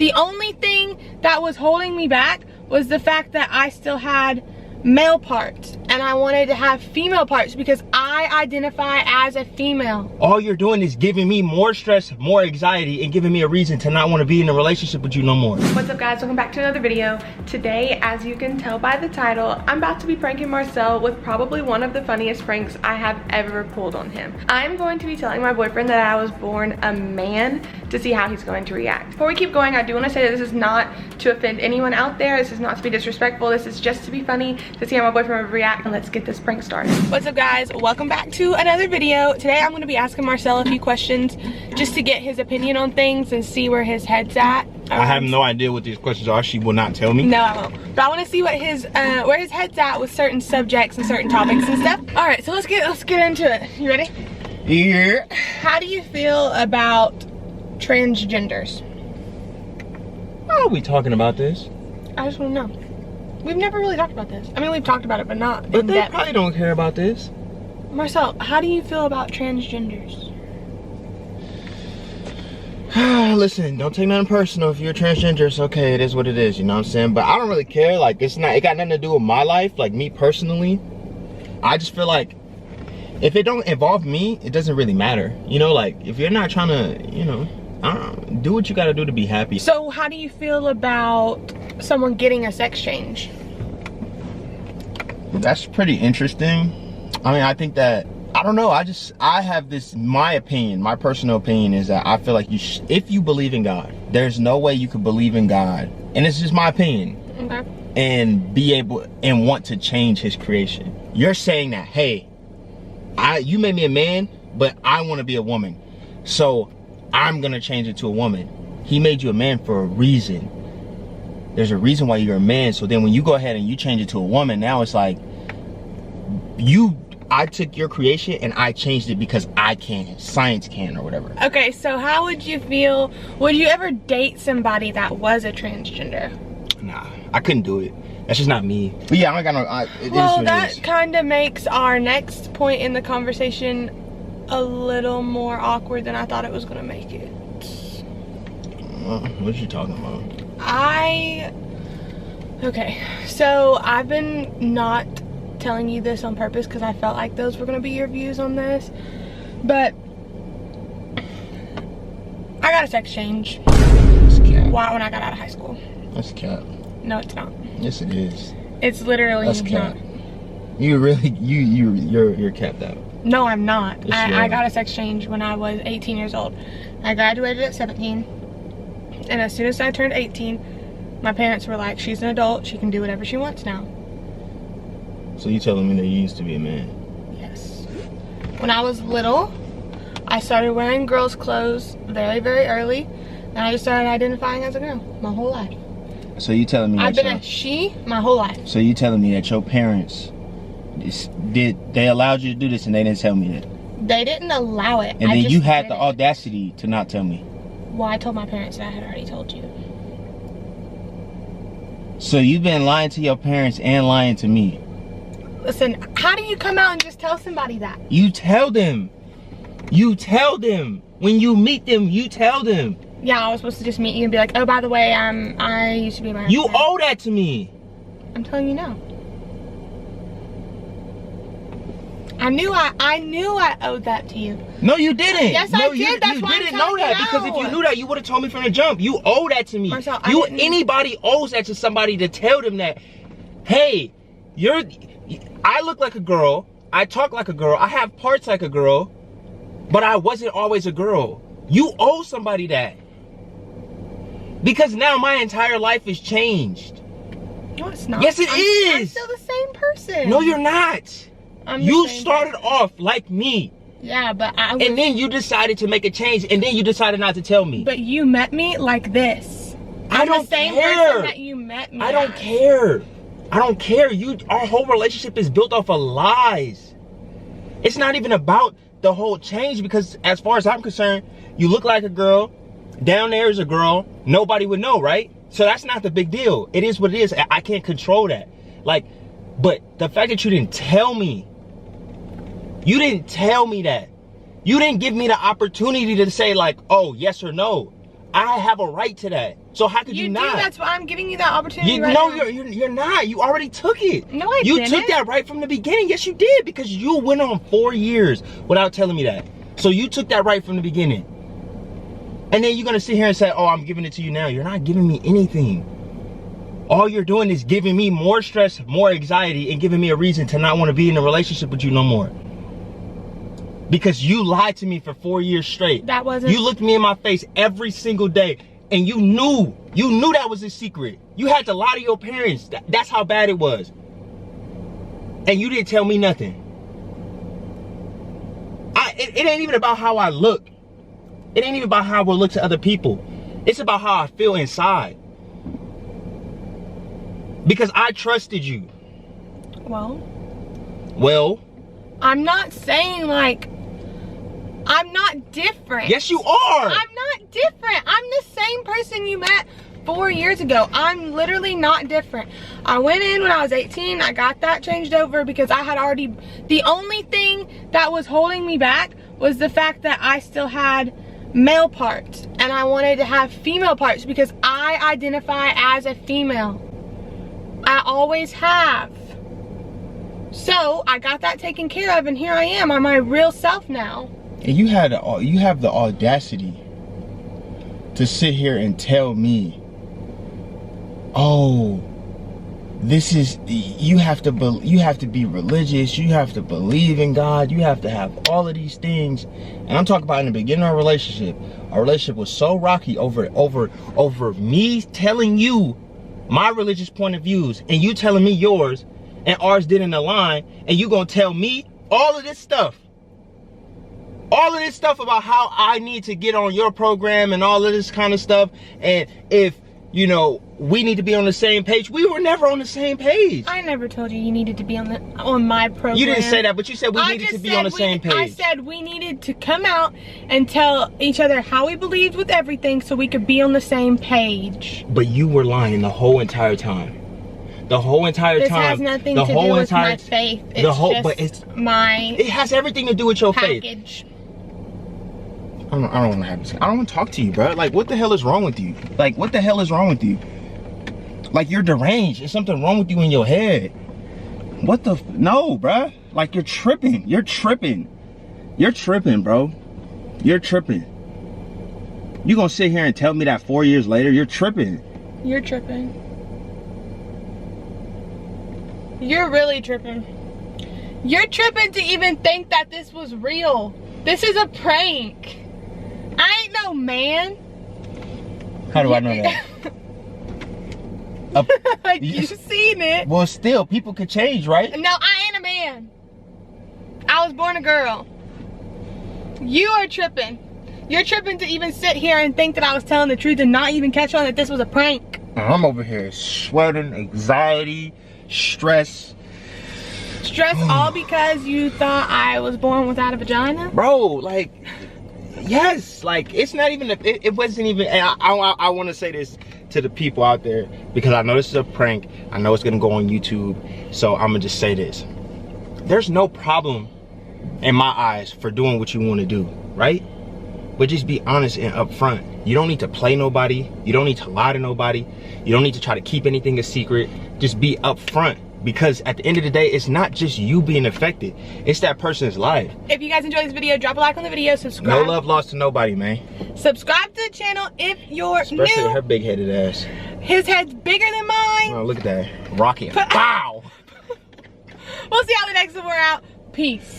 The only thing that was holding me back was the fact that I still had male parts and I wanted to have female parts because I identify as a female. All you're doing is giving me more stress, more anxiety, and giving me a reason to not want to be in a relationship with you no more. What's up guys, welcome back to another video. Today, as you can tell by the title, I'm about to be pranking Marcel with probably one of the funniest pranks I have ever pulled on him. I'm going to be telling my boyfriend that I was born a man to see how he's going to react. Before we keep going, I do want to say that this is not to offend anyone out there. This is not to be disrespectful. This is just to be funny, to see how my boyfriend would react, and let's get this prank started. What's up guys, welcome back to another video. Today I'm going to be asking Marcel a few questions just to get his opinion on things and see where his head's at. I have no idea what these questions are. She will not tell me. No, I won't. But I want to see what his where his head's at with certain subjects and certain topics and stuff. All right, so let's get into it. You ready? Yeah. How do you feel about transgenders? Why are we talking about this? I just want to know. We've never really talked about this. I mean, we've talked about it, but not But in they depth. probably don't care about this. Marcel, how do you feel about transgenders? Listen, don't take nothing personal. If you're transgender, it's okay. It is what it is, you know what I'm saying? But I don't really care. Like, it got nothing to do with my life, like me personally. I just feel like if it don't involve me, it doesn't really matter. You know, like, if you're not trying to, you know, I don't know, do what you gotta do to be happy. So how do you feel about someone getting a sex change? That's pretty interesting. I mean, I think that, I don't know, I have this, my opinion, my personal opinion is that I feel like if you believe in God, there's no way you could believe in God, and it's just my opinion, Okay. and be able and want to change his creation. You're saying that, hey, you made me a man, but I want to be a woman, so I'm gonna change it to a woman. He made you a man for a reason. There's a reason why you're a man. So then when you go ahead and you change it to a woman, now it's like I took your creation and I changed it because I can, science can, or whatever. Okay, so how would you feel, would you ever date somebody that was a transgender? Nah, I couldn't do it. That's just not me. But yeah, I don't got no, well, that kind of makes our next point in the conversation a little more awkward than I thought it was gonna make it. What you talking about? Okay, so I've been not telling you this on purpose because I felt like those were gonna be your views on this, but I got a sex change. That's cap. Why? When I got out of high school. That's cap. No, it's not. Yes, it is. It's literally That's cap. not. You really, you're capped out. No, I'm not. Yes, I got a sex change when I was 18 years old. I graduated at 17, and as soon as I turned 18, my parents were like, she's an adult, she can do whatever she wants now. So you telling me that you used to be a man? Yes. When I was little, I started wearing girls' clothes very, very early, and I just started identifying as a girl my whole life. So you telling me that I've been a she my whole life. So you telling me that your parents they allowed you to do this and they didn't tell me that? They didn't allow it. And then you had the audacity to not tell me. Well, I told my parents that I had already told you. So you've been lying to your parents and lying to me. Listen, how do you come out and just tell somebody that? You tell them. You tell them. When you meet them, you tell them. Yeah, I was supposed to just meet you and be like, oh, by the way, I used to be my You owe that to me. I'm telling you now. I knew I owed that to you. No, you didn't. Yes, no, I did. That's you why didn't I'm know telling that, you because if you knew that, you would have told me from the jump. You owe that to me. Marcel, Anybody owes that to somebody, to tell them that, hey, I look like a girl, I talk like a girl, I have parts like a girl, but I wasn't always a girl. You owe somebody that. Because now my entire life is changed. No, it's not. Yes, it is. I'm still the same person. No, you're not. You started person. off like me. Yeah, but and then you decided to make a change, and then you decided not to tell me. But you met me like this. I don't the same care. person that you met me I don't as. care. I don't care. Our whole relationship is built off of lies. It's not even about the whole change, because as far as I'm concerned, you look like a girl, down there is a girl, nobody would know, right? So that's not the big deal. It is what it is. I can't control that. Like, but the fact that you didn't tell me, you didn't tell me that. You didn't give me the opportunity to say like, oh, yes or no. I have a right to that. So how could you not? That's why I'm giving you that opportunity. You're not. You already took it. No, I didn't. You took that right from the beginning. Yes, you did, because you went on 4 years without telling me that. So you took that right from the beginning. And then you're gonna sit here and say, oh, I'm giving it to you now. You're not giving me anything. All you're doing is giving me more stress, more anxiety, and giving me a reason to not want to be in a relationship with you no more. Because you lied to me for 4 years straight. That wasn't... You looked me in my face every single day, and you knew that was a secret. You had to lie to your parents. That's how bad it was. And you didn't tell me nothing. It ain't even about how I look. It ain't even about how I will look to other people. It's about how I feel inside. Because I trusted you. Well, I'm not saying like, I'm not different. Yes, you are. I'm not different. I'm the same person you met 4 years ago. I'm literally not different. I went in when I was 18. I got that changed over because I had already, the only thing that was holding me back was the fact that I still had male parts and I wanted to have female parts because I identify as a female. I always have. So I got that taken care of, and here I am. I'm my real self now. And you have the audacity to sit here and tell me, oh, this is, you have to be religious, you have to believe in God, you have to have all of these things. And I'm talking about in the beginning of our relationship was so rocky over me telling you my religious point of views and you telling me yours, and ours didn't align, and you gonna tell me all of this stuff about how I need to get on your program and all of this kind of stuff, and if, you know, we need to be on the same page. We were never on the same page. I never told you needed to be on my program. You didn't say that, but you said we needed to be on the same page. I said we needed to come out and tell each other how we believed with everything so we could be on the same page. But you were lying the whole entire time. The whole entire time. This has nothing to do with my faith. It has everything to do with your package. faith. I don't want to have this. I don't want to talk to you, bro. Like, what the hell is wrong with you? Like, what the hell is wrong with you? Like, you're deranged. There's something wrong with you in your head. What the? No, bro. Like, you're tripping. You're tripping. You're tripping, bro. You're tripping. You gonna sit here and tell me that 4 years later? You're tripping. You're tripping. You're really tripping. You're tripping to even think that this was real. This is a prank. I ain't no man. How do I know that? You seen it. Well, still, people could change, right? No, I ain't a man. I was born a girl. You are tripping. You're tripping to even sit here and think that I was telling the truth and not even catch on that this was a prank. I'm over here sweating, anxiety, stress. Stress all because you thought I was born without a vagina? Bro, like, yes, like, it's not even, it wasn't even, I want to say this to the people out there, because I know this is a prank, I know it's going to go on YouTube, so I'm going to just say this. There's no problem in my eyes for doing what you want to do, right? But just be honest and upfront. You don't need to play nobody, you don't need to lie to nobody, you don't need to try to keep anything a secret. Just be upfront. Because at the end of the day, it's not just you being affected, it's that person's life. If you guys enjoyed this video, drop a like on the video, subscribe. No love lost to nobody, man. Subscribe to the channel if you're new. Especially her big-headed ass. His head's bigger than mine. Oh, look at that. Rocky. Wow. We'll see y'all the next time we're out. Peace.